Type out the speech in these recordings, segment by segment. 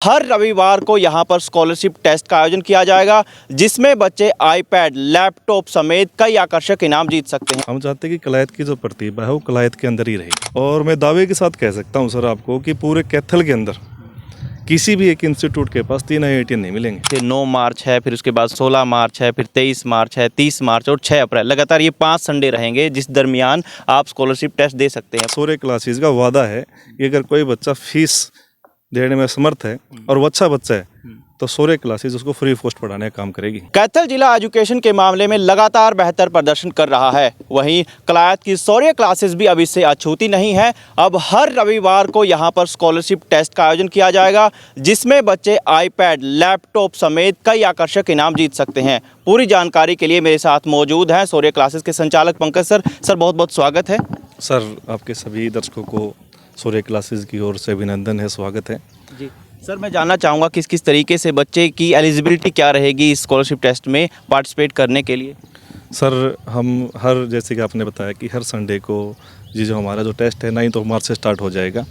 हर रविवार को यहाँ पर स्कॉलरशिप टेस्ट का आयोजन किया जाएगा, जिसमें बच्चे आईपैड, लैपटॉप समेत कई आकर्षक इनाम जीत सकते हैं। हम चाहते हैं कि कलायत की जो प्रतिभा है वो कलायत के अंदर ही रहे। और मैं दावे के साथ कह सकता हूँ सर आपको कि पूरे कैथल के अंदर किसी भी एक इंस्टीट्यूट के पास 3 IITian नहीं मिलेंगे। फिर 9 मार्च है, फिर उसके बाद 16 मार्च है, फिर 23 मार्च है, 30 मार्च और 6 अप्रैल। लगातार ये 5 संडे रहेंगे, जिस दरमियान आप स्कॉलरशिप टेस्ट दे सकते हैं। सोरे क्लासेस का वादा है कि अगर कोई बच्चा फीस देने में समर्थ है और वो अच्छा बच्चा है तो सोरे क्लासेस उसको फ्री ऑफ कॉस्ट पढ़ाने का काम करेगी। कैथल जिला एजुकेशन के मामले में लगातार बेहतर प्रदर्शन कर रहा है। वहीं कलायत की शौर्य क्लासेस भी अब इससे अछूती नहीं है। अब हर रविवार को यहाँ पर स्कॉलरशिप टेस्ट का आयोजन किया जाएगा, जिसमें बच्चे आईपैड, लैपटॉप समेत कई आकर्षक इनाम जीत सकते हैं। पूरी जानकारी के लिए मेरे साथ मौजूद हैं शौर्य क्लासेस के संचालक पंकज सर। सर, बहुत बहुत स्वागत है। सर, आपके सभी दर्शकों को सोरे क्लासेस की ओर से अभिनंदन है, स्वागत है जी। सर, मैं जानना चाहूँगा किस किस तरीके से बच्चे की एलिजिबिलिटी क्या रहेगी इस स्कॉलरशिप टेस्ट में पार्टिसिपेट करने के लिए। सर, हम जैसे कि आपने बताया कि हर संडे को ये जो हमारा जो टेस्ट है 9 मार्च से स्टार्ट हो जाएगा।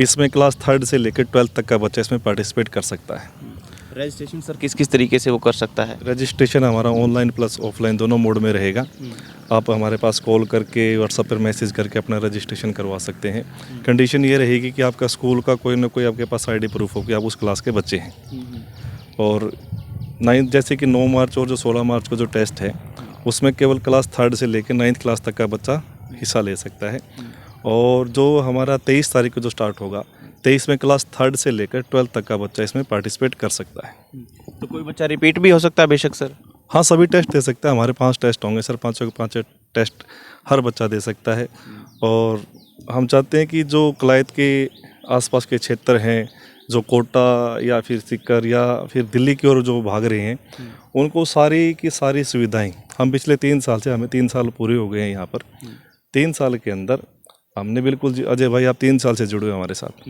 इसमें क्लास 3rd से लेकर 12th तक का बच्चा इसमें पार्टिसिपेट कर सकता है। रजिस्ट्रेशन सर किस किस तरीके से वो कर सकता है? रजिस्ट्रेशन हमारा ऑनलाइन प्लस ऑफलाइन दोनों मोड में रहेगा। आप हमारे पास कॉल करके व्हाट्सएप पर मैसेज करके अपना रजिस्ट्रेशन करवा सकते हैं। कंडीशन ये रहेगी कि आपका स्कूल का कोई ना कोई आपके पास ID प्रूफ हो कि आप उस क्लास के बच्चे हैं। और 9 जैसे कि 9 मार्च और जो 16 मार्च को जो टेस्ट है उसमें केवल क्लास 3rd से लेकर 9th क्लास तक का बच्चा हिस्सा ले सकता है। और जो हमारा 23 तारीख को जो स्टार्ट होगा 23 में क्लास 3rd से लेकर 12th तक का बच्चा इसमें पार्टिसिपेट कर सकता है। तो कोई बच्चा रिपीट भी हो सकता है बेशक सर? हाँ, सभी टेस्ट दे सकता है। हमारे 5 टेस्ट होंगे सर, 5 टेस्ट हर बच्चा दे सकता है। और हम चाहते हैं कि जो कलायत के आसपास के क्षेत्र हैं, जो कोटा या फिर सीकर या फिर दिल्ली की ओर जो भाग रहे हैं, उनको सारी की सारी सुविधाएं हम पिछले 3 साल से, हमें 3 साल पूरे हो गए हैं यहाँ पर। 3 साल के अंदर हमने बिल्कुल, अजय भाई आप 3 साल से जुड़े हुए हमारे साथ,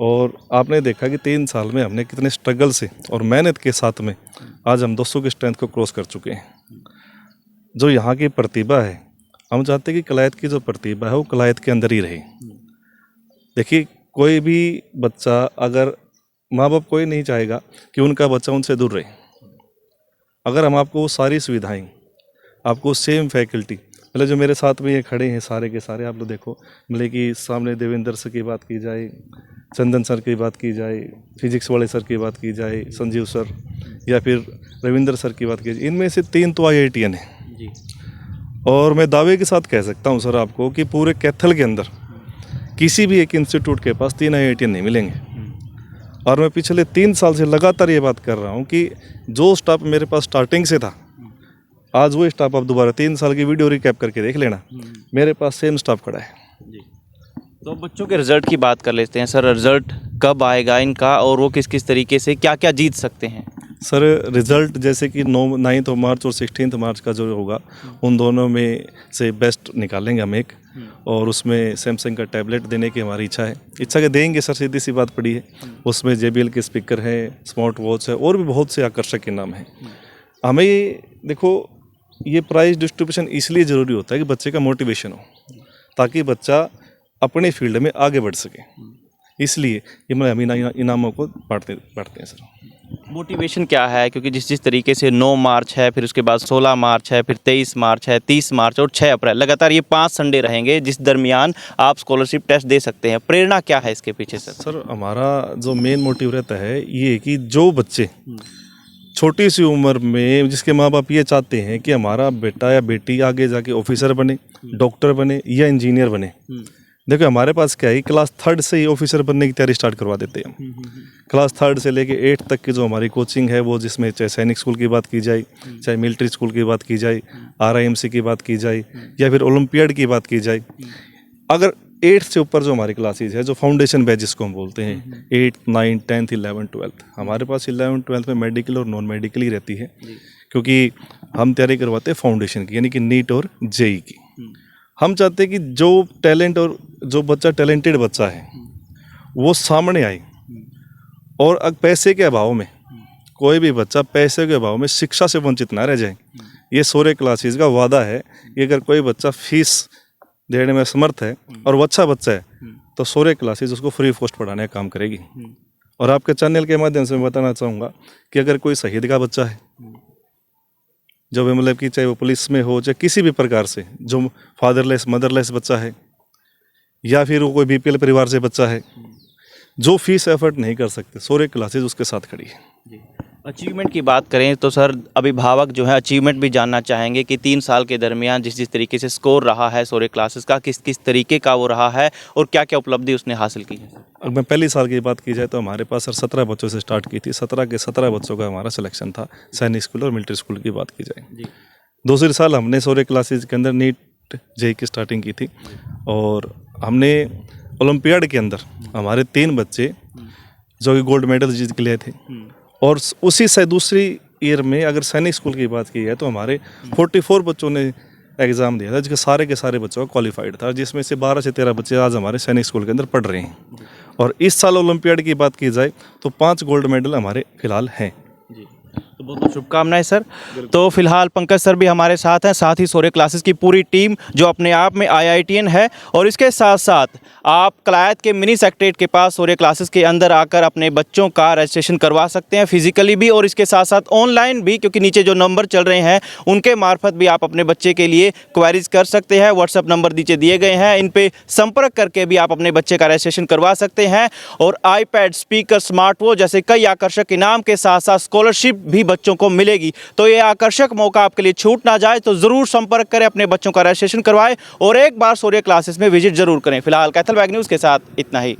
और आपने देखा कि 3 साल में हमने कितने स्ट्रगल से और मेहनत के साथ में आज हम 200 की स्ट्रेंथ को क्रॉस कर चुके हैं। जो यहाँ की प्रतिभा है, हम चाहते हैं कि कलायत की जो प्रतिभा है वो कलायत के अंदर ही रहे। देखिए, कोई भी बच्चा, अगर माँ बाप कोई नहीं चाहेगा कि उनका बच्चा उनसे दूर रहे। अगर हम आपको वो सारी सुविधाएं, आपको सेम फैकल्टी, मतलब जो मेरे साथ में ये खड़े हैं सारे के सारे, आप लोग देखो, मतलब कि सामने देवेंद्र सर की बात की जाए, चंदन सर की बात की जाए, फिजिक्स वाले सर की बात की जाए, संजीव सर, या फिर रविंद्र सर की बात की जाए, इनमें से 3 तो IITian हैं जी। और मैं दावे के साथ कह सकता हूँ सर आपको कि पूरे कैथल के अंदर किसी भी एक इंस्टीट्यूट के पास 3 IITian नहीं मिलेंगे। और मैं पिछले 3 साल से लगातार ये बात कर रहा हूँ कि जो स्टाफ मेरे पास स्टार्टिंग से था, आज वो स्टाफ आप दोबारा 3 साल की वीडियो रिकैप करके देख लेना, मेरे पास सेम स्टाफ खड़ा है जी। तो बच्चों के रिजल्ट की बात कर लेते हैं सर। रिजल्ट कब आएगा इनका और वो किस किस तरीके से क्या क्या जीत सकते हैं? सर, रिजल्ट जैसे कि 9 मार्च और 16 मार्च का जो होगा, उन दोनों में से बेस्ट निकालेंगे हम एक, और उसमें सैमसंग का टैबलेट देने की हमारी इच्छा है। इच्छा के देंगे सर, सीधी सी बात पड़ी है। उसमें JBL के स्पीकर हैं, स्मार्ट वॉच है, और भी बहुत से आकर्षक इनाम हैं। हमें देखो, ये प्राइस डिस्ट्रीब्यूशन इसलिए ज़रूरी होता है कि बच्चे का मोटिवेशन हो, ताकि बच्चा अपने फील्ड में आगे बढ़ सके। इसलिए ये हम इनामों को बांटते हैं सर। मोटिवेशन क्या है? क्योंकि जिस तरीके से 9 मार्च है, फिर उसके बाद 16 मार्च है, फिर 23 मार्च है, 30 मार्च और 6 अप्रैल। लगातार ये 5 संडे रहेंगे, जिस दरमियान आप स्कॉलरशिप टेस्ट दे सकते हैं। प्रेरणा क्या है इसके पीछे सर? सर, हमारा जो मेन मोटिव रहता है ये कि जो बच्चे छोटी सी उम्र में, जिसके माँ बाप ये चाहते हैं कि हमारा बेटा या बेटी आगे जाके ऑफिसर बने, डॉक्टर बने या इंजीनियर बने। देखो, हमारे पास क्या है, क्लास 3rd से ही ऑफिसर बनने की तैयारी स्टार्ट करवा देते हैं हम। क्लास 3rd से लेके 8th तक की जो हमारी कोचिंग है, वो जिसमें चाहे सैनिक स्कूल की बात की जाए, चाहे मिलिट्री स्कूल की बात की जाए, RIMC की बात की जाए, या फिर ओलंपियाड की बात की जाए। अगर 8th से ऊपर जो हमारी क्लासेज है, जो फाउंडेशन बैच जिसको हम बोलते हैं, 8th, 9th, 10th, 11th, 12th, हमारे पास 11th, 12th में मेडिकल और नॉन मेडिकल ही रहती है, क्योंकि हम तैयारी करवाते हैं फाउंडेशन की, यानी कि नीट और JEE की। हम चाहते हैं कि जो टैलेंट और जो बच्चा टैलेंटेड बच्चा है वो सामने आए, और पैसे के अभाव में कोई भी बच्चा पैसे के अभाव में शिक्षा से वंचित ना रह जाए। ये सोरे क्लासेस का वादा है कि अगर कोई बच्चा फीस देने में समर्थ है और वो अच्छा बच्चा है तो सोरे क्लासेस उसको फ्री ऑफ कॉस्ट पढ़ाने का काम करेगी। और आपके चैनल के माध्यम से मैं बताना चाहूँगा कि अगर कोई शहीद का बच्चा है, जो भी मतलब कि चाहे वो पुलिस में हो, चाहे किसी भी प्रकार से, जो फादरलेस मदरलेस बच्चा है, या फिर वो कोई बीपीएल परिवार से बच्चा है, जो फीस एफर्ट नहीं कर सकते, शौर्य क्लासेज उसके साथ खड़ी है। अचीवमेंट की बात करें तो सर अभिभावक जो है अचीवमेंट भी जानना चाहेंगे कि 3 साल के दरमियान जिस तरीके से स्कोर रहा है शौर्य क्लासेस का, किस किस तरीके का वो रहा है और क्या क्या उपलब्धि उसने हासिल की है। अगर मैं पहली साल की बात की जाए तो हमारे पास सर 17 बच्चों से स्टार्ट की थी। 17 के 17 बच्चों का हमारा सिलेक्शन था। सैनिक स्कूल और मिलिट्री स्कूल की बात की जाए, दूसरे साल हमने शौर्य क्लासेज के अंदर नीट जेई की स्टार्टिंग की थी और हमने ओलंपियाड के अंदर हमारे 3 बच्चे जो कि गोल्ड मेडल जीत के लिए थे। और उसी से दूसरी ईयर में अगर सैनिक स्कूल की बात की जाए तो हमारे 44 बच्चों ने एग्ज़ाम दिया था, जिसके के सारे बच्चों का क्वालिफाइड था, जिसमें से 12 से 13 बच्चे आज हमारे सैनिक स्कूल के अंदर पढ़ रहे हैं। और इस साल ओलंपियाड की बात की जाए तो 5 गोल्ड मेडल हमारे फिलहाल हैं। तो बहुत बहुत शुभकामनाएं सर। तो फिलहाल पंकज सर भी हमारे साथ हैं, साथ ही शौर्य क्लासेस की पूरी टीम जो अपने आप में IITN है। और इसके साथ साथ आप कलायत के मिनी सेक्रेटरीट के पास शौर्य क्लासेस के अंदर आकर अपने बच्चों का रजिस्ट्रेशन करवा सकते हैं फिजिकली भी और इसके साथ साथ ऑनलाइन भी, क्योंकि नीचे जो नंबर चल रहे हैं उनके मार्फत भी आप अपने बच्चे के लिए क्वेरीज कर सकते हैं। व्हाट्सअप नंबर नीचे दिए गए हैं, इन पे संपर्क करके भी आप अपने बच्चे का रजिस्ट्रेशन करवा सकते हैं। और iPad, स्पीकर, स्मार्ट वॉच जैसे कई आकर्षक इनाम के साथ साथ स्कॉलरशिप भी बच्चों को मिलेगी। तो ये आकर्षक मौका आपके लिए छूट ना जाए, तो ज़रूर संपर्क करें, अपने बच्चों का रजिस्ट्रेशन करवाएं और एक बार शौर्य क्लासेस में विजिट जरूर करें। फिलहाल कैथल बैग न्यूज़ के साथ इतना ही।